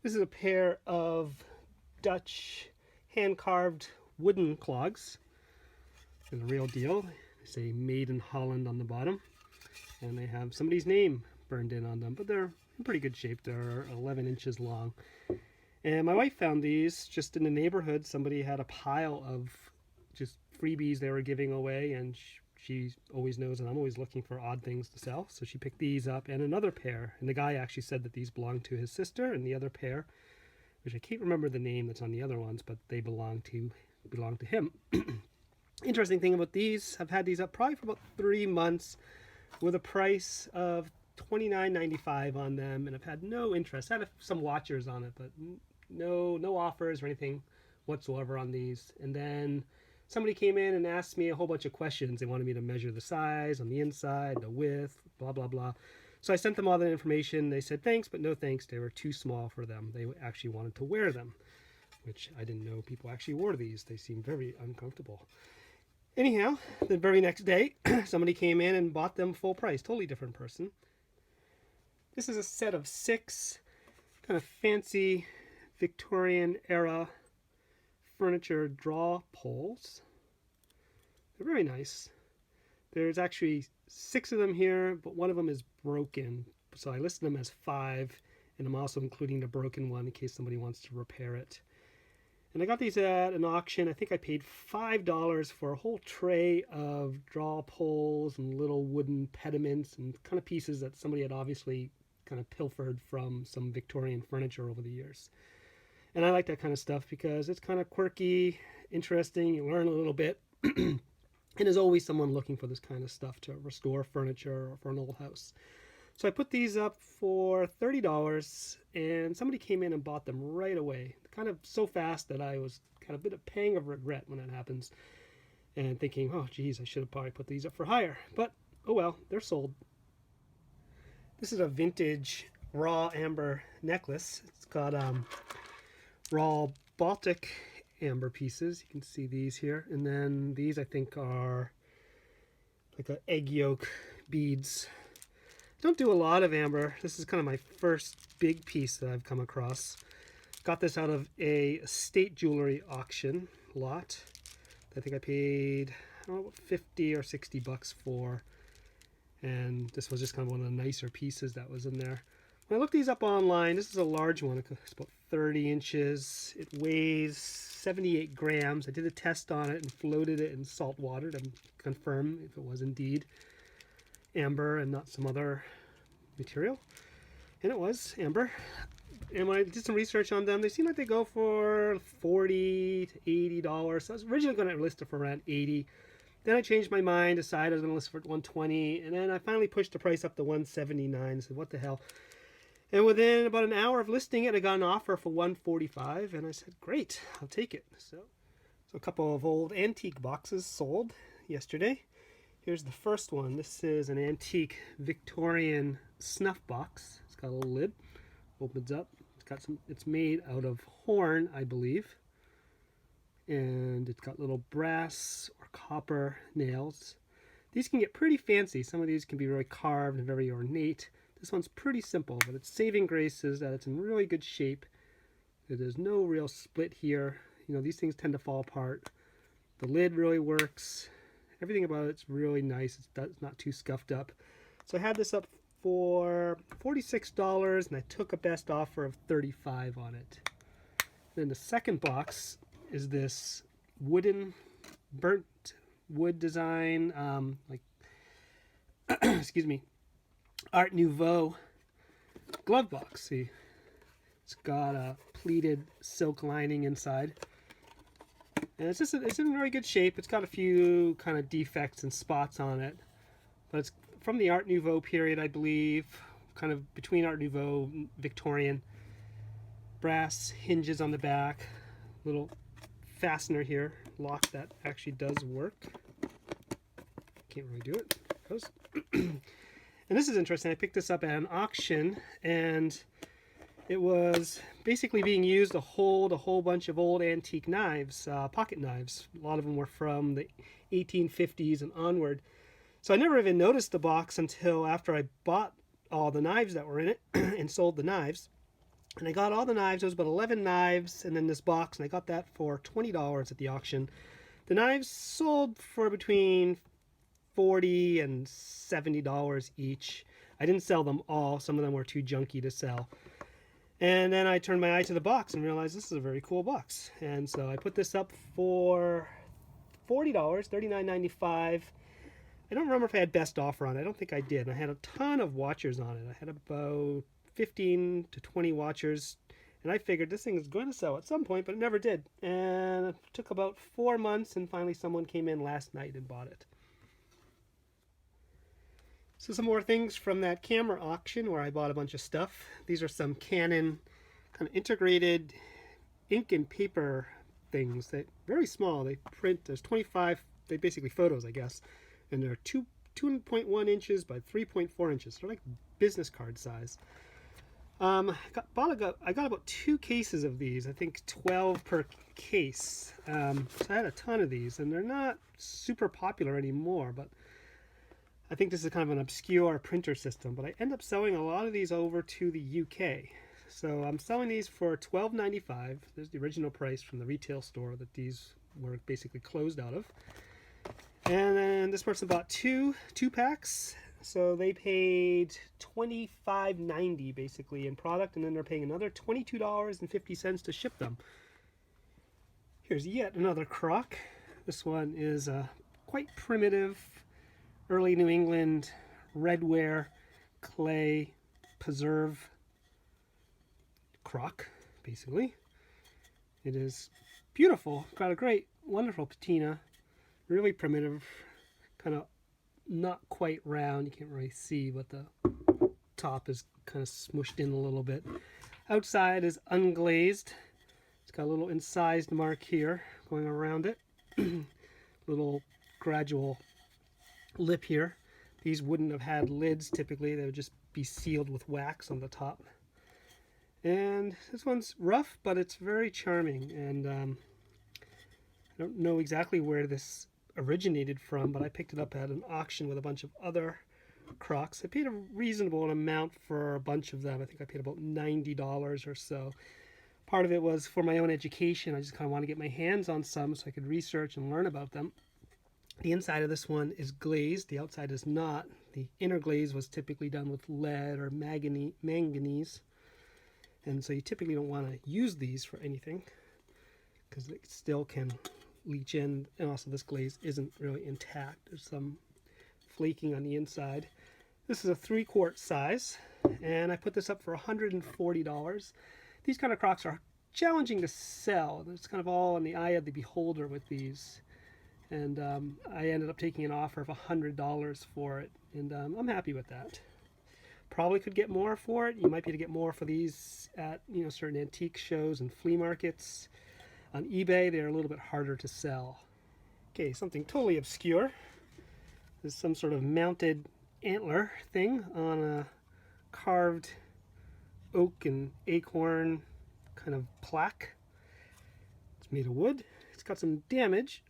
This is a pair of Dutch hand-carved wooden clogs. They're the real deal. They say made in Holland on the bottom. And they have somebody's name burned in on them, but they're in pretty good shape. They're 11 inches long. And my wife found these just in the neighborhood. Somebody had a pile of just freebies they were giving away, and she always knows, and I'm always looking for odd things to sell. So she picked these up and another pair. And the guy actually said that these belonged to his sister, and the other pair, which I can't remember the name that's on the other ones, but they belong to him. Interesting thing about these, I've had these up probably for about 3 months with a price of $29.95 on them, and I've had no interest. I had some watchers on it, but no offers or anything whatsoever on these. And then somebody came in and asked me a whole bunch of questions. They wanted me to measure the size on the inside, the width, blah blah blah. So I sent them all the information. They said thanks, but no thanks. They were too small for them. They actually wanted to wear them, which I didn't know people actually wore these. They seem very uncomfortable. Anyhow, the very next day, somebody came in and bought them full price. Totally different person. This is a set of 6 kind of fancy Victorian era furniture draw poles. They're very nice. There's actually 6 of them here, but one of them is broken. So I listed them as 5, and I'm also including the broken one in case somebody wants to repair it. And I got these at an auction. I think I paid $5 for a whole tray of draw poles and little wooden pediments and kind of pieces that somebody had obviously kind of pilfered from some Victorian furniture over the years. And I like that kind of stuff because it's kind of quirky, interesting. You learn a little bit. And there's always someone looking for this kind of stuff to restore furniture or for an old house. So I put these up for $30, and somebody came in and bought them right away. Kind of so fast that I was kind of a bit of pang of regret when that happens. And thinking, oh geez, I should have probably put these up for higher. But, oh well, they're sold. This is a vintage raw amber necklace. It's got raw Baltic amber pieces. You can see these here. And then these I think are like a egg yolk beads. Don't do a lot of amber. This is kind of my first big piece that I've come across. Got this out of a estate jewelry auction lot. I think I paid 50 or 60 bucks for. And this was just kind of one of the nicer pieces that was in there. When I looked these up online, this is a large one. It's about 30 inches. It weighs 78 grams. I did a test on it and floated it in salt water to confirm if it was indeed amber and not some other material. And it was amber. And when I did some research on them, they seem like they go for $40 to $80. So I was originally going to list it for around $80. Then I changed my mind, decided I was going to list it for $120, and then I finally pushed the price up to $179. I said, what the hell? And within about an hour of listing it, I got an offer for $145, and I said, great, I'll take it. So a couple of old antique boxes sold yesterday. Here's the first one. This is an antique Victorian snuff box. It's got a little lid. Opens up. It's made out of horn, I believe. And it's got little brass or copper nails. These can get pretty fancy. Some of these can be very carved and very ornate. This one's pretty simple, but its saving grace is that it's in really good shape. There's no real split here. You know, these things tend to fall apart. The lid really works. Everything about it's really nice. It's not too scuffed up. So I had this up for $46, and I took a best offer of $35 on it. Then the second box is this wooden, burnt wood design, like, excuse me, Art Nouveau glove box. See, it's got a pleated silk lining inside. And it's in very good shape. It's got a few kind of defects and spots on it. But it's from the Art Nouveau period, I believe, kind of between Art Nouveau and Victorian. Brass hinges on the back, little fastener here, lock that actually does work. Can't really do it. And this is interesting. I picked this up at an auction, and it was basically being used to hold a whole bunch of old antique knives, pocket knives. A lot of them were from the 1850s and onward. So I never even noticed the box until after I bought all the knives that were in it and sold the knives. And I got all the knives. There was about 11 knives, and then this box, and I got that for $20 at the auction. The knives sold for between $40 and $70 each. I didn't sell them all. Some of them were too junky to sell. And then I turned my eye to the box and realized this is a very cool box. And so I put this up for $40, $39.95. I don't remember if I had best offer on it. I don't think I did. And I had a ton of watchers on it. I had about 15 to 20 watchers. And I figured this thing is going to sell at some point, but it never did. And it took about 4 months, and finally someone came in last night and bought it. So some more things from that camera auction where I bought a bunch of stuff. These are some Canon kind of integrated ink and paper things that very small. They print, there's 25, they basically photos, I guess. And they're 2.1 inches by 3.4 inches. They're like business card size. I got about 2 cases of these. I think 12 per case. So I had a ton of these, and they're not super popular anymore, but I think this is kind of an obscure printer system, but I end up selling a lot of these over to the UK. So I'm selling these for $12.95. There's the original price from the retail store that these were basically closed out of. And then this person bought two packs. So they paid $25.90 basically in product, and then they're paying another $22.50 to ship them. Here's yet another crock. This one is quite primitive, early New England redware clay preserve crock, basically. It is beautiful. Got a great, wonderful patina. Really primitive, kind of not quite round. You can't really see, but the top is kind of smushed in a little bit. Outside is unglazed. It's got a little incised mark here going around it. Little gradual lip here. These wouldn't have had lids typically. They would just be sealed with wax on the top. And this one's rough, but it's very charming. And I don't know exactly where this originated from, but I picked it up at an auction with a bunch of other crocks. I paid a reasonable amount for a bunch of them. I think I paid about $90 or so. Part of it was for my own education. I just kind of want to get my hands on some so I could research and learn about them. The inside of this one is glazed. The outside is not. The inner glaze was typically done with lead or manganese. And so you typically don't want to use these for anything because it still can leach in. And also this glaze isn't really intact. There's some flaking on the inside. This is a 3-quart size, and I put this up for $140. These kind of crocks are challenging to sell. It's kind of all in the eye of the beholder with these. And I ended up taking an offer of $100 for it, and I'm happy with that. Probably could get more for it. You might be able to get more for these at certain antique shows and flea markets. On eBay, they're a little bit harder to sell. Okay, something totally obscure. This is some sort of mounted antler thing on a carved oak and acorn kind of plaque. It's made of wood. It's got some damage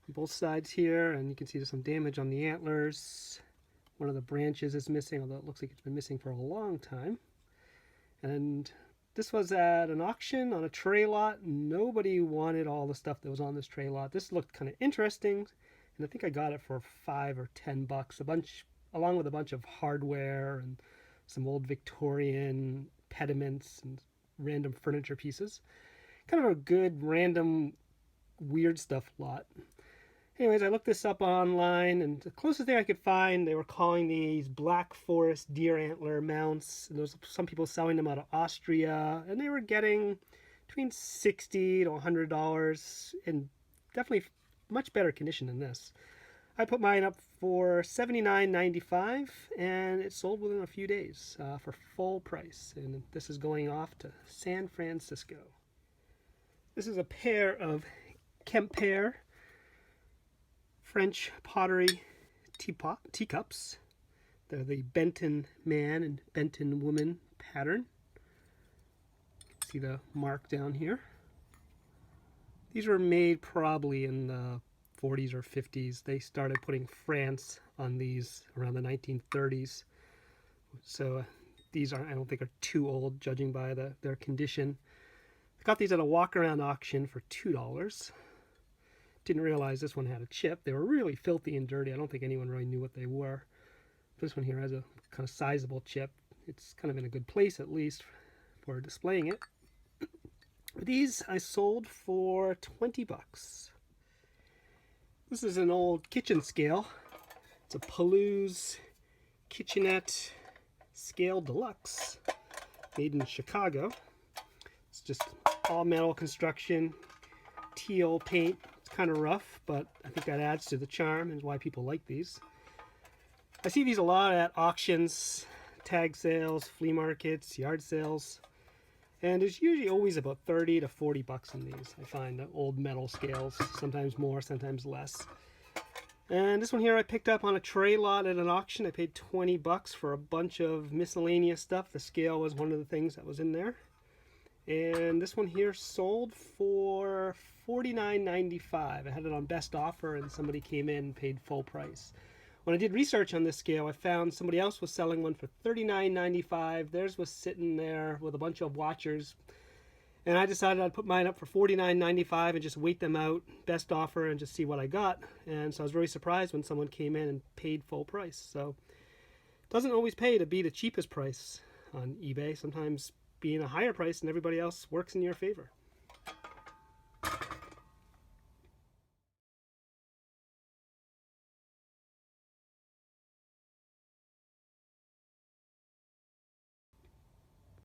both sides here, and you can see there's some damage on the antlers. One of the branches is missing, although it looks like it's been missing for a long time. And this was at an auction on a tray lot. Nobody wanted all the stuff that was on this tray lot. This looked kind of interesting, and I think I got it for $5 or $10, along with a bunch of hardware and some old Victorian pediments and random furniture pieces. Kind of a good random weird stuff lot. Anyways, I looked this up online, and the closest thing I could find, they were calling these Black Forest deer antler mounts. And there was some people selling them out of Austria, and they were getting between $60 to $100, and definitely much better condition than this. I put mine up for $79.95, and it sold within a few days for full price. And this is going off to San Francisco. This is a pair of Quimper French pottery teacups. They're the Benton man and Benton woman pattern. See the mark down here. These were made probably in the 40s or 50s. They started putting France on these around the 1930s. So these I don't think are too old, judging by their condition. I got these at a walk-around auction for $2. Didn't realize this one had a chip. They were really filthy and dirty. I don't think anyone really knew what they were. This one here has a kind of sizable chip. It's kind of in a good place, at least, for displaying it. These I sold for 20 bucks. This is an old kitchen scale. It's a Palouse Kitchenette Scale Deluxe, made in Chicago. It's just all metal construction, teal paint. It's kind of rough, but I think that adds to the charm and is why people like these. I see these a lot at auctions, tag sales, flea markets, yard sales. And there's usually always about 30 to 40 bucks in these. I find the old metal scales, sometimes more, sometimes less. And this one here I picked up on a tray lot at an auction. I paid 20 bucks for a bunch of miscellaneous stuff. The scale was one of the things that was in there. And this one here sold for $49.95. I had it on best offer and somebody came in and paid full price. When I did research on this scale, I found somebody else was selling one for $39.95. Theirs was sitting there with a bunch of watchers. And I decided I'd put mine up for $49.95 and just wait them out, best offer, and just see what I got. And so I was very surprised when someone came in and paid full price. So it doesn't always pay to be the cheapest price on eBay. Sometimes being a higher price than everybody else works in your favor.